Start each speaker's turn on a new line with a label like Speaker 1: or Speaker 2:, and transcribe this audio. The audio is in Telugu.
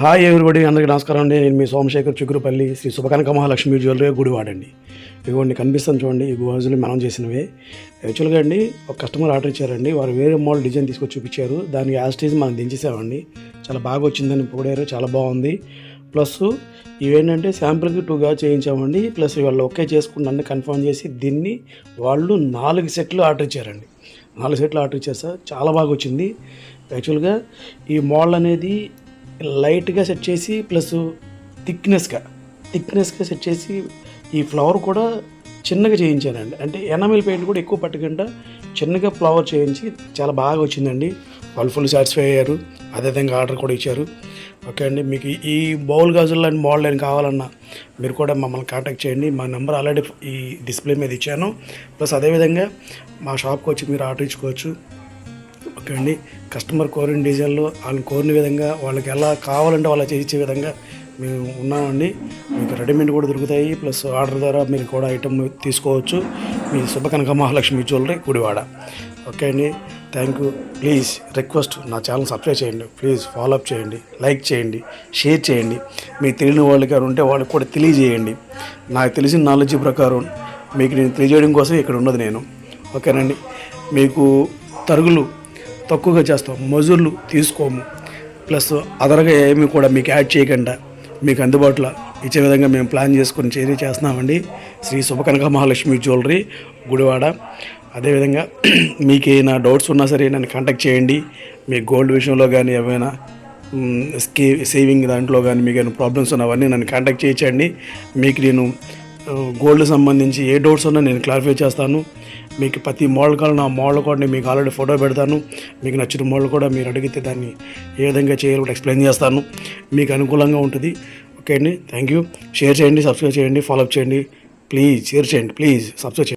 Speaker 1: హాయ్ ఎవ్రీబడి, అందరికీ నమస్కారం అండి. నేను మీ సోమశేఖర్, చిగురుపల్లి శ్రీ శుభకనక మహాలక్ష్మి జ్యువెలరీ గుడివాడ అండి. ఇదిగోండి కనిపిస్తుంది చూడండి, ఈ గాజులు మనం చేసినవే. యాక్చువల్గా అండి ఒక కస్టమర్ ఆర్డర్ ఇచ్చారండి. వారు వేరే మోడల్ డిజైన్ తీసుకొచ్చి చూపించారు. దాన్ని యాస్టేజ్ మనం దించేసామండి. చాలా బాగా వచ్చిందని పొగిడారు, చాలా బాగుంది. ప్లస్ ఇవేంటంటే శాంపుల్కి 2 గాజులు చేయించామండి. ప్లస్ వాళ్ళు ఓకే చేసుకున్నాన్ని కన్ఫర్మ్ చేసి దీన్ని వాళ్ళు 4 సెట్లు ఆర్డర్ ఇచ్చారండి. 4 సెట్లు ఆర్డర్ ఇచ్చారు సార్, చాలా బాగా వచ్చింది. యాక్చువల్గా ఈ మోడల్ అనేది లైట్గా సెట్ చేసి ప్లస్ థిక్నెస్గా సెట్ చేసి ఈ ఫ్లవర్ కూడా చిన్నగా చేయించానండి. అంటే ఎనామిల్ పెయింట్ కూడా ఎక్కువ పట్టకుండా చిన్నగా ఫ్లవర్ చేయించి చాలా బాగా వచ్చిందండి. వాళ్ళు ఫుల్ సాటిస్ఫై అయ్యారు. అదేవిధంగా ఆర్డర్ కూడా ఇచ్చారు. ఓకే అండి, మీకు ఈ బౌల్ గాజులు అండ్ మోడల్ అని కావాలన్నా మీరు కూడా మమ్మల్ని కాంటాక్ట్ చేయండి. మా నెంబర్ ఆల్రెడీ ఈ డిస్ప్లే మీద ఇచ్చాను. ప్లస్ అదేవిధంగా మా షాప్కి వచ్చి మీరు ఆర్డర్ ఇచ్చుకోవచ్చు. ఓకే అండి, కస్టమర్ కోరిన డిజైన్లో వాళ్ళని కోరిన విధంగా వాళ్ళకి ఎలా కావాలంటే వాళ్ళ చేయించే విధంగా మేము ఉన్నామండి. మీకు రెడీమేడ్ కూడా దొరుకుతాయి. ప్లస్ ఆర్డర్ ద్వారా మీరు కూడా ఐటమ్ తీసుకోవచ్చు. మీ శుభకనక మహాలక్ష్మి జ్యువెలరీ గుడివాడ. ఓకే అండి, థ్యాంక్ యూ. ప్లీజ్ రిక్వెస్ట్, నా ఛానల్ సబ్స్క్రైబ్ చేయండి. ప్లీజ్ ఫాలో అప్ చేయండి, లైక్ చేయండి, షేర్ చేయండి. మీకు తెలియని వాళ్ళకి ఉంటే వాళ్ళకి కూడా తెలియజేయండి. నాకు తెలిసిన నాలెడ్జ్ ప్రకారం మీకు నేను తెలియజేయడం కోసం ఇక్కడ ఉన్నది నేను. ఓకేనండి, మీకు తరుగులు తక్కువగా చేస్తాం, మజూర్లు తీసుకోము. ప్లస్ అదరగా ఏమి కూడా మీకు యాడ్ చేయకుండా మీకు అందుబాటులో ఇచ్చే విధంగా మేము ప్లాన్ చేసుకొని చేస్తున్నామండి. శ్రీ శుభకనక మహాలక్ష్మి జ్యువెలరీ గుడివాడ. అదేవిధంగా మీకు ఏమైనా డౌట్స్ ఉన్నా సరే నన్ను కాంటాక్ట్ చేయండి. మీ గోల్డ్ విషయంలో కానీ ఏమైనా సేవింగ్ దాంట్లో కానీ మీకు ఏమైనా ప్రాబ్లమ్స్ ఉన్నవన్నీ నన్ను కాంటాక్ట్ చేయించండి. మీకు నేను గోల్డ్ సంబంధించి ఏ డౌట్స్ ఉన్నా నేను క్లారిఫై చేస్తాను. మీకు ప్రతి మోడల్ కావాలి, నా మోడల్ కూడా నేను మీకు ఆల్రెడీ ఫోటో పెడతాను. మీకు నచ్చిన మోడల్ కూడా మీరు అడిగితే దాన్ని ఏ విధంగా చేయాలో కూడా ఎక్స్ప్లెయిన్ చేస్తాను. మీకు అనుకూలంగా ఉంటుంది. ఓకే అండి, థ్యాంక్ యూ. షేర్ చేయండి, సబ్స్క్రైబ్ చేయండి, ఫాలో అప్ చేయండి. ప్లీజ్ షేర్ చేయండి, ప్లీజ్ సబ్స్క్రైబ్ చేయండి.